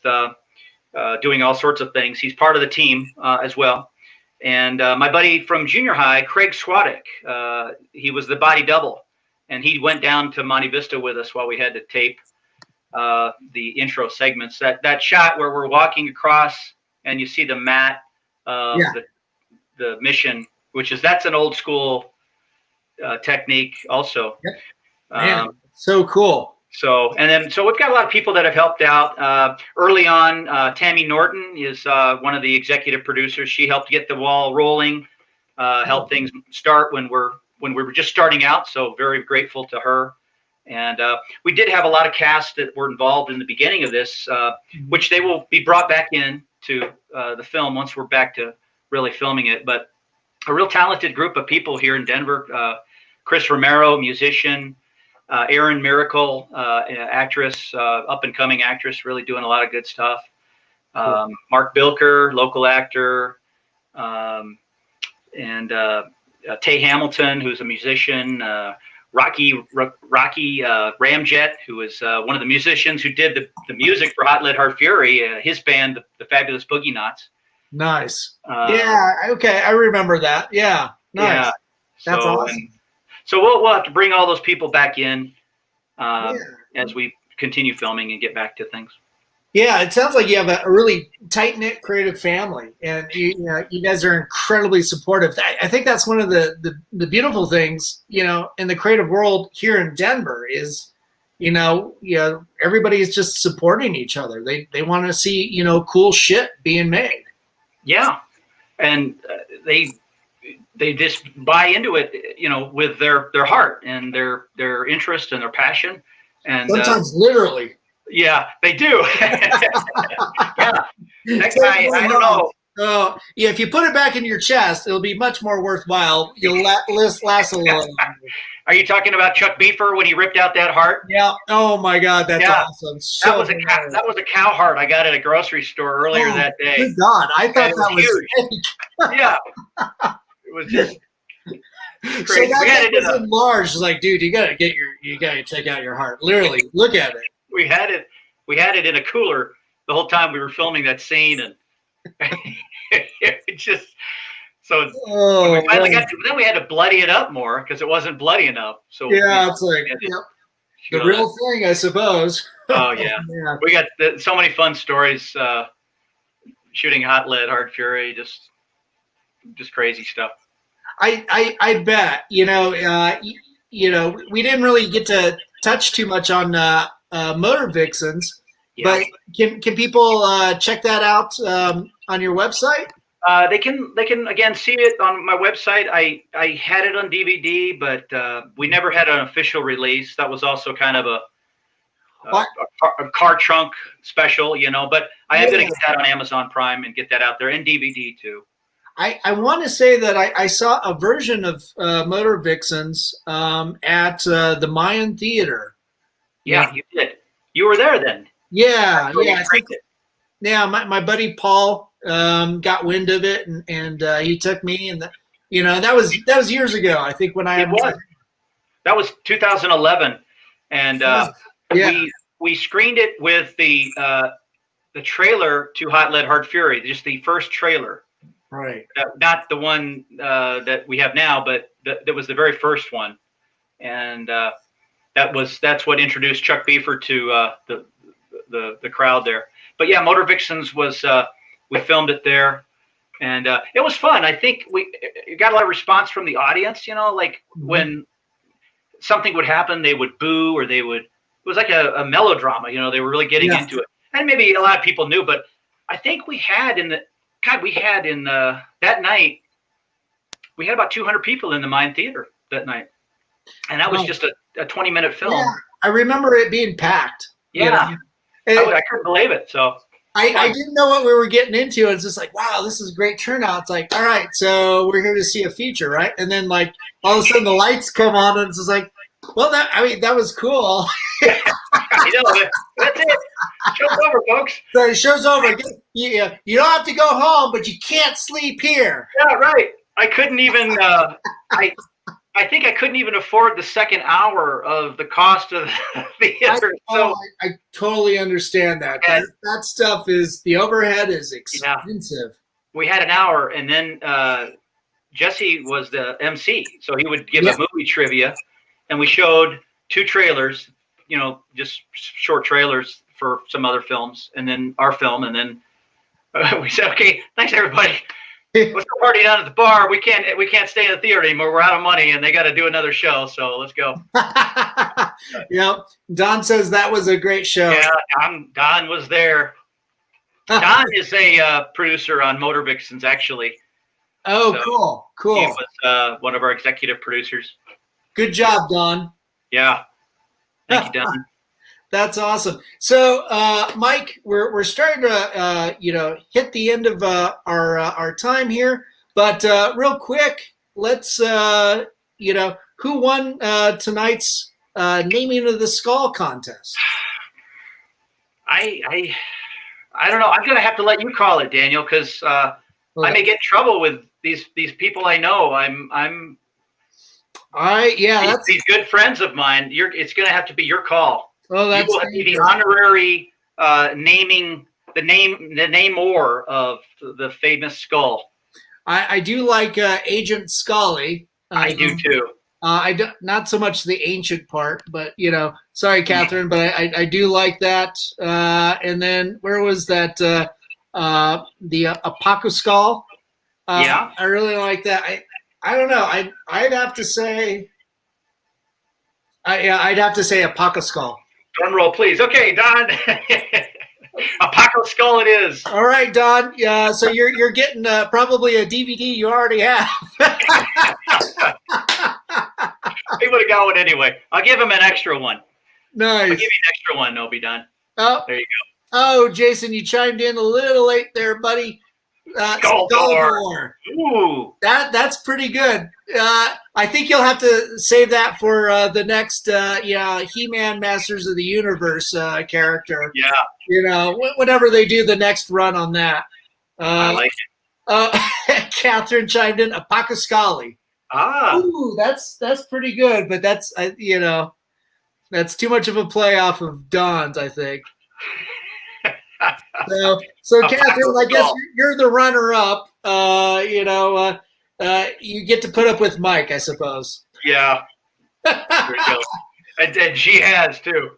Speaker 2: doing all sorts of things. He's part of the team as well. And my buddy from junior high, Craig Swadek, he was the body double. And he went down to Monte Vista with us while we had to tape the intro segments. That shot where we're walking across and you see the mat of the mission, that's an old school technique also.
Speaker 1: Yep. Man, so cool.
Speaker 2: So we've got a lot of people that have helped out. Early on, Tammy Norton is one of the executive producers. She helped get the ball rolling, help things start when we were just starting out. So very grateful to her. And we did have a lot of cast that were involved in the beginning of this, which they will be brought back in to the film once we're back to really filming it. But a real talented group of people here in Denver. Chris Romero, musician. Erin Miracle, actress, up-and-coming actress, really doing a lot of good stuff. Mark Bilker, local actor. And Tay Hamilton, who's a musician. Rocky Ramjet, who is one of the musicians who did the music for Hot Lead Hard Fury, his band, the Fabulous Boogie Knots.
Speaker 1: Nice. Okay, I remember that. Yeah, nice.
Speaker 2: Yeah.
Speaker 1: That's awesome.
Speaker 2: So we'll have to bring all those people back in as we continue filming and get back to things.
Speaker 1: Yeah, it sounds like you have a really tight-knit creative family, and you guys are incredibly supportive. I think that's one of the beautiful things, in the creative world here in Denver is, everybody's just supporting each other. They want to see, cool shit being made.
Speaker 2: Yeah, and they just buy into it, with their heart and their interest and their passion. And
Speaker 1: sometimes literally.
Speaker 2: Yeah, they do. Yeah, that guy, I don't know.
Speaker 1: Oh, yeah, if you put it back in your chest, it'll be much more worthwhile. You'll last a little longer.
Speaker 2: Are you talking about Chuck Beaver when he ripped out that heart?
Speaker 1: Yeah. Oh my God, that's awesome. So
Speaker 2: that was a cow heart I got at a grocery store earlier that day.
Speaker 1: Good God, I thought that was fake.
Speaker 2: Yeah, it was just crazy.
Speaker 1: So that was enlarged. It's like, dude, you gotta take out your heart. Literally, look at it.
Speaker 2: We had it in a cooler the whole time we were filming that scene, and it just so we finally got to, then we had to bloody it up more because it wasn't bloody enough. So
Speaker 1: it's like the real thing, I suppose.
Speaker 2: Oh yeah. We got so many fun stories shooting Hot Lead, Hard Fury, just crazy stuff.
Speaker 1: I bet we didn't really get to touch too much on Motor Vixens, but can people check that out on your website?
Speaker 2: They can again see it on my website. I had it on DVD, but we never had an official release. That was also kind of a car trunk special, but I am going to get that on Amazon Prime and get that out there, and DVD too.
Speaker 1: I want to say that I saw a version of Motor Vixens at the Mayan Theater.
Speaker 2: Yeah, you did. You were there then.
Speaker 1: Yeah. My buddy Paul got wind of it, and he took me, and that was years ago. I think when that
Speaker 2: was 2011, and we screened it with the trailer to Hot Lead, Hard Fury, just the first trailer.
Speaker 1: Right.
Speaker 2: Not the one that we have now, but that was the very first one, and that's what introduced Chuck Beaver to the crowd there. But yeah, Motor Vixens was we filmed it there, and it was fun. I think we got a lot of response from the audience. When something would happen, they would boo, or it was like a melodrama. They were really getting into it, and maybe a lot of people knew, but I think we had that night, we had about 200 people in the Mayan Theater that night. And that was just a 20-minute film. Yeah,
Speaker 1: I remember it being packed.
Speaker 2: Yeah. I couldn't believe it. So
Speaker 1: I didn't know what we were getting into. It's just like, wow, this is a great turnout. It's like, all right, so we're here to see a feature, right? And then all of a sudden the lights come on, and it's just like, well, that was cool.
Speaker 2: I know. That's it. Show's over, folks.
Speaker 1: So the show's over. You don't have to go home, but you can't sleep here.
Speaker 2: Yeah, right. I couldn't even. I think I couldn't even afford the second hour of the cost of the theater.
Speaker 1: I totally understand that. That stuff the overhead is expensive.
Speaker 2: We had an hour, and then Jesse was the MC, so he would give a movie trivia, and we showed 2 trailers, just short trailers for some other films, and then our film, and then we said, okay, thanks everybody. Let's go party down at the bar. We can't stay in the theater anymore. We're out of money, and they got to do another show. So let's go.
Speaker 1: Yep. Don says that was a great show.
Speaker 2: Yeah, Don was there. Don is a producer on Motor Vixens, actually.
Speaker 1: Oh, so cool.
Speaker 2: He was one of our executive producers.
Speaker 1: Good job, Don.
Speaker 2: Yeah. Thank you, Don.
Speaker 1: That's awesome. So, Mike, we're starting to hit the end of our time here, but real quick, let's who won tonight's naming of the skull contest?
Speaker 2: I don't know. I'm gonna have to let you call it, Daniel, because I may get in trouble with these people I know. These good friends of mine. It's gonna have to be your call.
Speaker 1: Oh, that's
Speaker 2: you will be the honorary naming the namer of the famous skull.
Speaker 1: I do like Agent Scully.
Speaker 2: I do too.
Speaker 1: I don't, not so much the ancient part, but sorry, Catherine, but I do like that. And then where was that? The Apaku skull.
Speaker 2: I
Speaker 1: really like that. I don't know. I'd have to say. I'd have to say Apaku skull.
Speaker 2: Drum roll, please. Okay, Don. Apocalypse Skull it is.
Speaker 1: All right, Don. Yeah, so you're getting probably a DVD you already have.
Speaker 2: He would have got one anyway. I'll give him an extra one.
Speaker 1: Nice.
Speaker 2: I'll give you an extra one, Obi Don.
Speaker 1: Oh,
Speaker 2: There you go.
Speaker 1: oh, Jason, you chimed in a little late there, buddy.
Speaker 2: Skuldor. Ooh.
Speaker 1: That's pretty good. I think you'll have to save that for the next He-Man Masters of the Universe character.
Speaker 2: Yeah.
Speaker 1: You know, whenever they do the next run on that.
Speaker 2: I like it.
Speaker 1: Catherine chimed in, Apocascali.
Speaker 2: Ah.
Speaker 1: Ooh, that's pretty good, but that's that's too much of a play off of Don's, I think. So Catherine, I guess you're the runner-up. You get to put up with Mike, I suppose.
Speaker 2: Yeah. There you go. And she has too.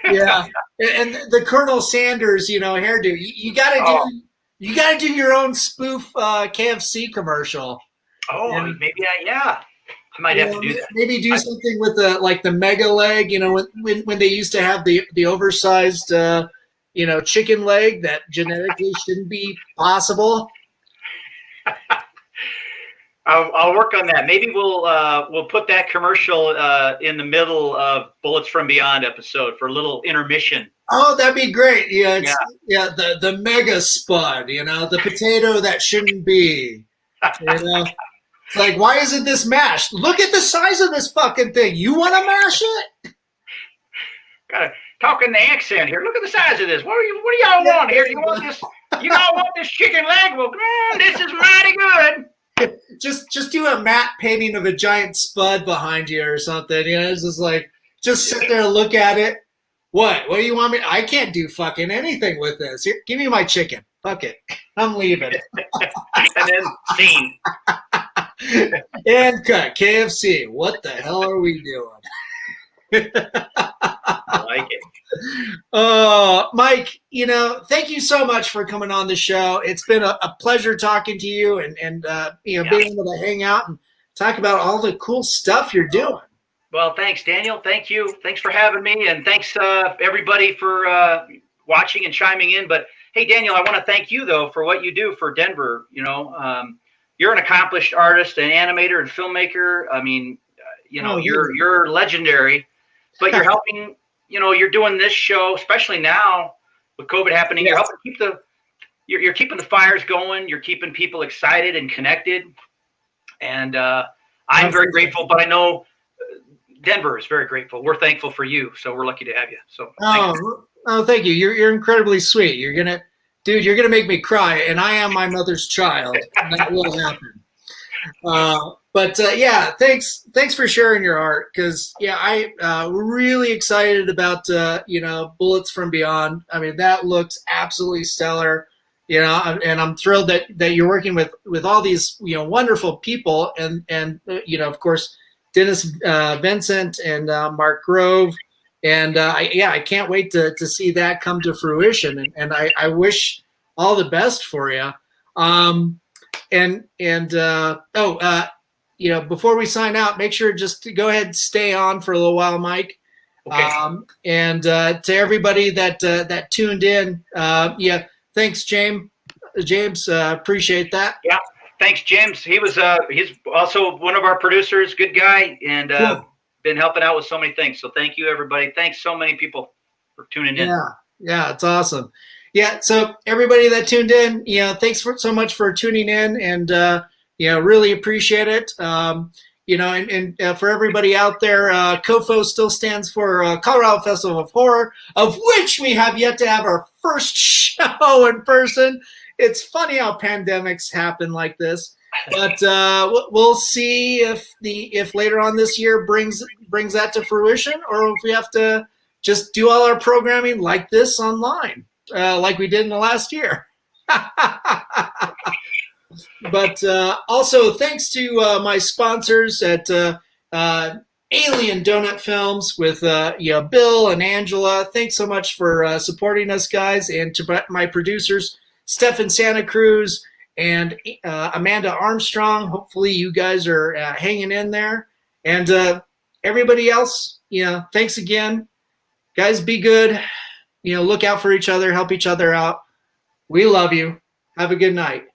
Speaker 1: Yeah, and the Colonel Sanders, hairdo. You gotta do your own spoof KFC commercial.
Speaker 2: Oh, and maybe I might have to do that.
Speaker 1: Maybe do something with the mega leg. When they used to have the oversized chicken leg that genetically shouldn't be possible.
Speaker 2: I'll work on that. Maybe we'll put that commercial in the middle of Bullets from Beyond episode for a little intermission.
Speaker 1: Oh, that'd be great. Yeah, the mega spud. The potato that shouldn't be. It's like, why isn't this mashed? Look at the size of this fucking thing. You want to mash it?
Speaker 2: Gotta talk in the accent here. Look at the size of this. What do y'all want here? You want this? You all want this chicken leg? Well, this is mighty good.
Speaker 1: Just do a matte painting of a giant spud behind you or something. It's just like, just sit there and look at it. What do you want me? I can't do fucking anything with this. Here, give me my chicken. Fuck it. I'm leaving.
Speaker 2: And then scene.
Speaker 1: And cut. KFC. What the hell are we doing?
Speaker 2: I like it.
Speaker 1: Mike, thank you so much for coming on the show. It's been a pleasure talking to you and being able to hang out and talk about all the cool stuff you're doing.
Speaker 2: Well, thanks, Daniel. Thank you. Thanks for having me. And thanks, everybody, for watching and chiming in. But, hey, Daniel, I want to thank you, though, for what you do for Denver. You're an accomplished artist and animator and filmmaker. I mean, you're legendary. But you're helping, you're doing this show, especially now with COVID happening. Yes. You're helping you're keeping the fires going. You're keeping people excited and connected. And I'm very grateful, but I know Denver is very grateful. We're thankful for you. So we're lucky to have you. So
Speaker 1: thank you. You're incredibly sweet. You're going to make me cry. And I am my mother's child. And that will happen. Thanks for sharing your art, because we're really excited about Bullets from Beyond. I mean, that looks absolutely stellar, and I'm thrilled that you're working with all these wonderful people, and of course Dennis Vincent and Mark Grove, and I can't wait to see that come to fruition, and I wish all the best for you. Before we sign out, make sure just to go ahead and stay on for a little while, Mike.
Speaker 2: Okay.
Speaker 1: To everybody that tuned in, thanks, James. Appreciate that.
Speaker 2: Yeah, thanks, James. He's also one of our producers, good guy, and been helping out with so many things. So thank you, everybody. Thanks so many people for tuning in.
Speaker 1: Yeah, it's awesome. Yeah, so everybody that tuned in, thanks so much for tuning in, and really appreciate it. And for everybody out there, COFOH still stands for Colorado Festival of Horror, of which we have yet to have our first show in person. It's funny how pandemics happen like this, but we'll see if later on this year brings that to fruition, or if we have to just do all our programming like this online. Like we did in the last year. But also thanks to my sponsors at Alien Donut Films with Bill and Angela. Thanks so much for supporting us, guys, and to my producers, Stefan Santa Cruz and Amanda Armstrong. Hopefully you guys are hanging in there. And everybody else, thanks again. guys, be good. Look out for each other, help each other out. We love you. Have a good night.